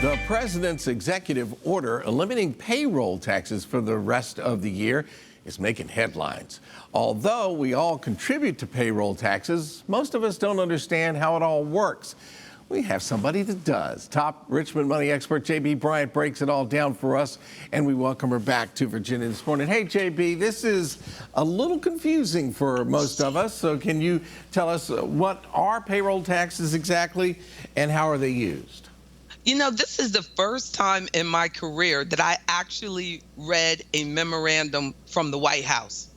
The president's executive order eliminating payroll taxes for the rest of the year is making headlines. Although we all contribute to payroll taxes, most of us don't understand how it all works. We have somebody that does. Top Richmond money expert JB Bryan breaks it all down for us, and we welcome her back to Virginia this morning. Hey, JB, this is a little confusing for most of us, so can you tell us what are payroll taxes exactly and how are they used? You know, this is the first time in my career that I actually read a memorandum from the White House.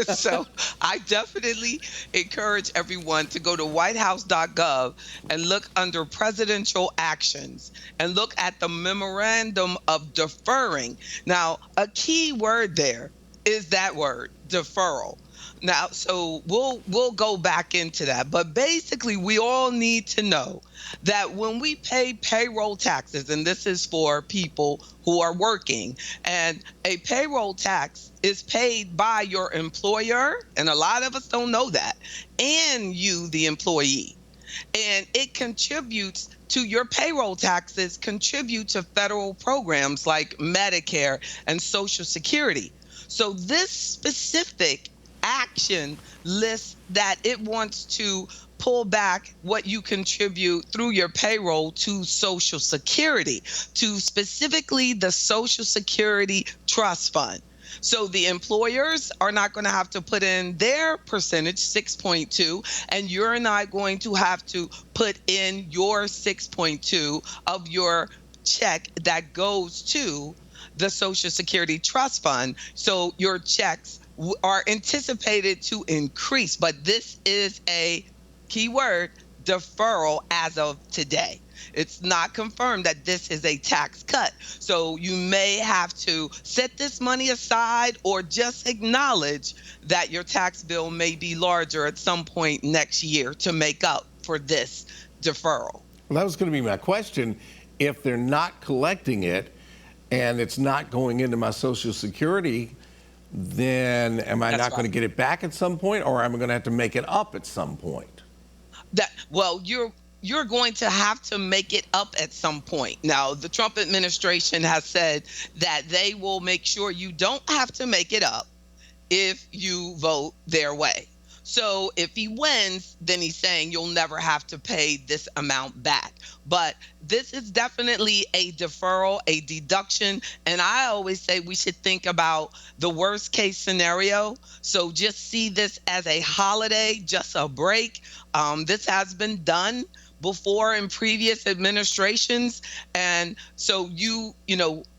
So I definitely encourage everyone to go to whitehouse.gov and look under presidential actions and look at the memorandum of deferring. Now, a key word there is that word, deferral. Now, so we'll go back into that. But basically, we all need to know that when we pay payroll taxes, and this is for people who are working, and a payroll tax is paid by your employer, and a lot of us don't know that, and you, the employee. And it contributes to your payroll taxes, contribute to federal programs like Medicare and Social Security. So this specific action lists that it wants to pull back what you contribute through your payroll to Social Security, to specifically the Social Security Trust Fund. So the employers are not going to have to put in their percentage, 6.2, and you're not going to have to put in your 6.2 of your check that goes to the Social Security Trust Fund. So your checks are anticipated to increase, but this is a keyword, deferral, as of today. It's not confirmed that this is a tax cut. So you may have to set this money aside or just acknowledge that your tax bill may be larger at some point next year to make up for this deferral. Well, that was going to be my question. If they're not collecting it and it's not going into my Social Security, then am I not going to get it back at some point, or am I going to have to make it up at some point? Well, you're going to have to make it up at some point. Now, the Trump administration has said that they will make sure you don't have to make it up if you vote their way. So if he wins, then he's saying you'll never have to pay this amount back. But this is definitely a deferral, a deduction. And I always say we should think about the worst case scenario. So just see this as a holiday, just a break. This has been done before in previous administrations. And so you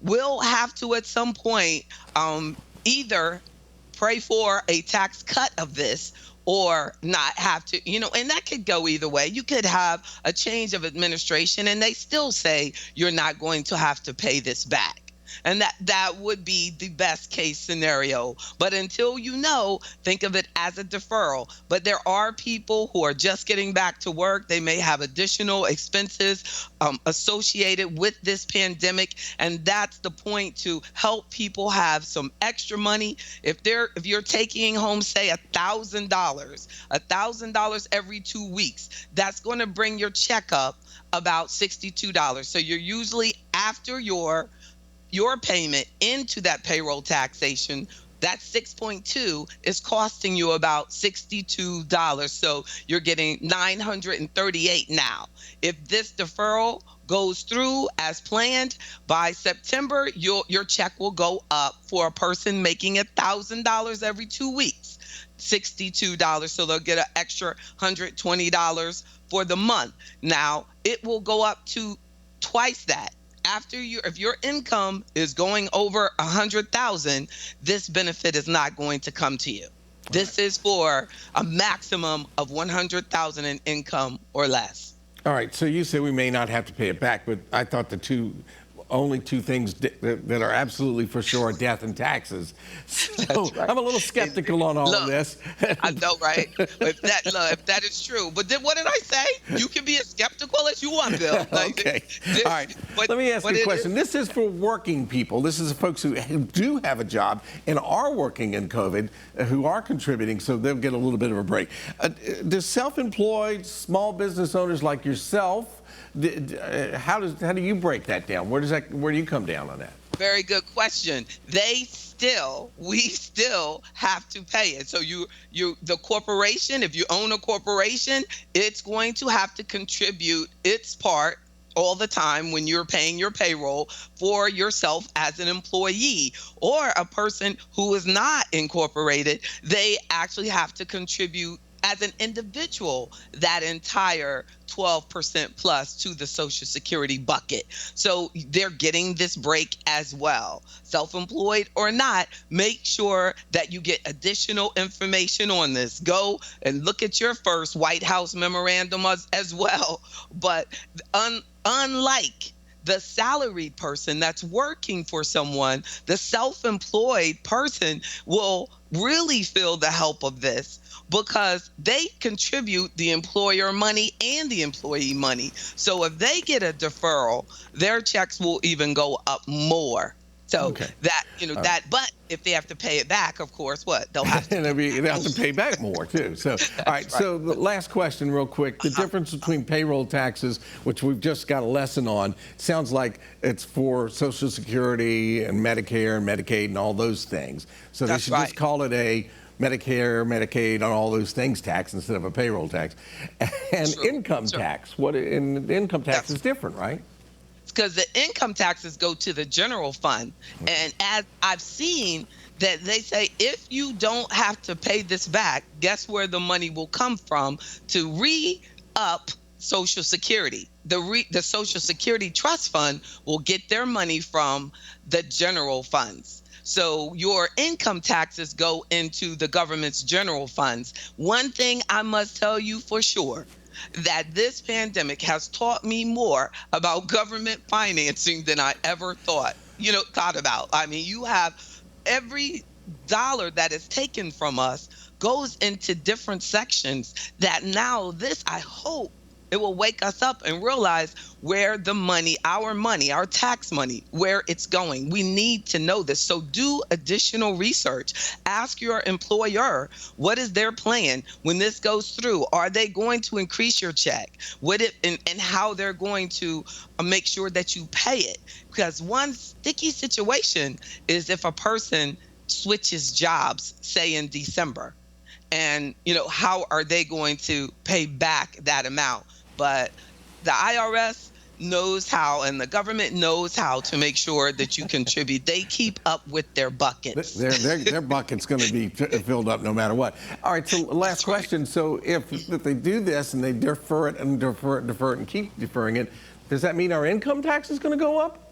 will have to at some point either pray for a tax cut of this or not have to, and that could go either way. You could have a change of administration and they still say you're not going to have to pay this back. And that would be the best case scenario. But until think of it as a deferral. But there are people who are just getting back to work. They may have additional expenses associated with this pandemic. And that's the point, to help people have some extra money. If you're taking home, say, $1,000 every 2 weeks, that's going to bring your check up about $62. So you're usually, after your payment into that payroll taxation, that 6.2 is costing you about $62. So you're getting $938 now. If this deferral goes through as planned, by September, your check will go up for a person making $1,000 every 2 weeks, $62. So they'll get an extra $120 for the month. Now, it will go up to twice that. If your income is going over 100,000, this benefit is not going to come to you. This is for a maximum of 100,000 in income or less. All right. So you say we may not have to pay it back, but I thought only two things that are absolutely for sure are death and taxes. So right. I'm a little skeptical on all of this. I know, right? If that is true. But then what did I say? You can be as skeptical as you you one, Bill. Okay. All right. Let me ask you a question. This is for working people. This is folks who do have a job and are working in COVID, who are contributing, so they'll get a little bit of a break. Do self-employed small business owners like yourself, how do you break that down? Where do you come down on that? Very good question. We still have to pay it. So the corporation, if you own a corporation, it's going to have to contribute its part all the time when you're paying your payroll for yourself as an employee. Or a person who is not incorporated, they actually have to contribute as an individual that entire 12% plus to the Social Security bucket. So they're getting this break as well. Self-employed or not, make sure that you get additional information on this. Go and look at your first White House memorandum as well. But unlike the salaried person that's working for someone, the self-employed person will really feel the help of this, because they contribute the employer money and the employee money. So if they get a deferral, their checks will even go up more. So but if they have to pay it back, of course, they'll have to. They'll have to pay back more too. So, all right. So the last question, real quick: the difference between payroll taxes, which we've just got a lesson on, sounds like it's for Social Security and Medicare and Medicaid and all those things. So they should just call it a Medicare, Medicaid, and all those things tax instead of a payroll tax. And income tax. Income tax is different, right? Because the income taxes go to the general fund. And as I've seen that they say, if you don't have to pay this back, guess where the money will come from to re-up Social Security. The Social Security Trust Fund will get their money from the general funds. So your income taxes go into the government's general funds. One thing I must tell you for sure, that this pandemic has taught me more about government financing than I ever thought about. I mean, you have every dollar that is taken from us goes into different sections that now I hope it will wake us up and realize where the money, our tax money, where it's going. We need to know this. So do additional research. Ask your employer, what is their plan when this goes through? Are they going to increase your check? And how they're going to make sure that you pay it? Because one sticky situation is if a person switches jobs, say in December, and how are they going to pay back that amount? But the IRS knows how, and the government knows how to make sure that you contribute. They keep up with their buckets. Their bucket's going to be filled up no matter what. All right, so last question. So if they do this and they defer it and defer it and keep deferring it, does that mean our income tax is going to go up?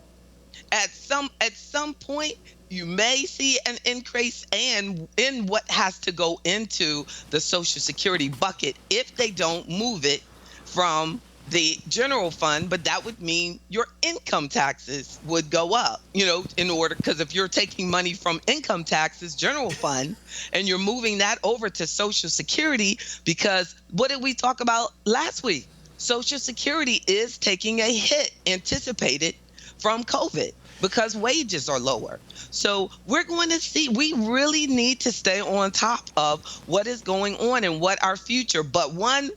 At some point, you may see an increase in what has to go into the Social Security bucket if they don't move it from the general fund, but that would mean your income taxes would go up, because if you're taking money from income taxes, general fund, and you're moving that over to Social Security, because what did we talk about last week? Social Security is taking a hit anticipated from COVID because wages are lower. So we're going to see, we really need to stay on top of what is going on and what our future. But one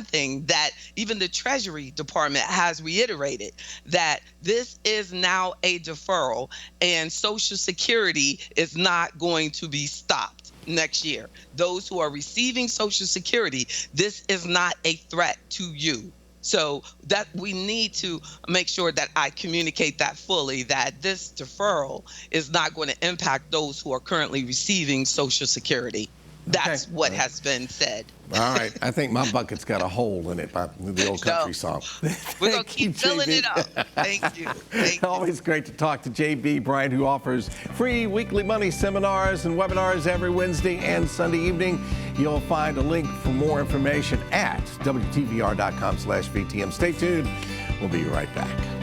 thing that even the Treasury Department has reiterated, that this is now a deferral and Social Security is not going to be stopped next year. Those who are receiving Social Security, this is not a threat to you. So that we need to make sure that I communicate that fully, that this deferral is not going to impact those who are currently receiving Social Security. That's what has been said. All right. I think my bucket's got a hole in it by the old country song. We're going to keep filling it up. Thank you. Always great to talk to JB Bryan, who offers free weekly money seminars and webinars every Wednesday and Sunday evening. You'll find a link for more information at WTVR.com/VTM. Stay tuned. We'll be right back.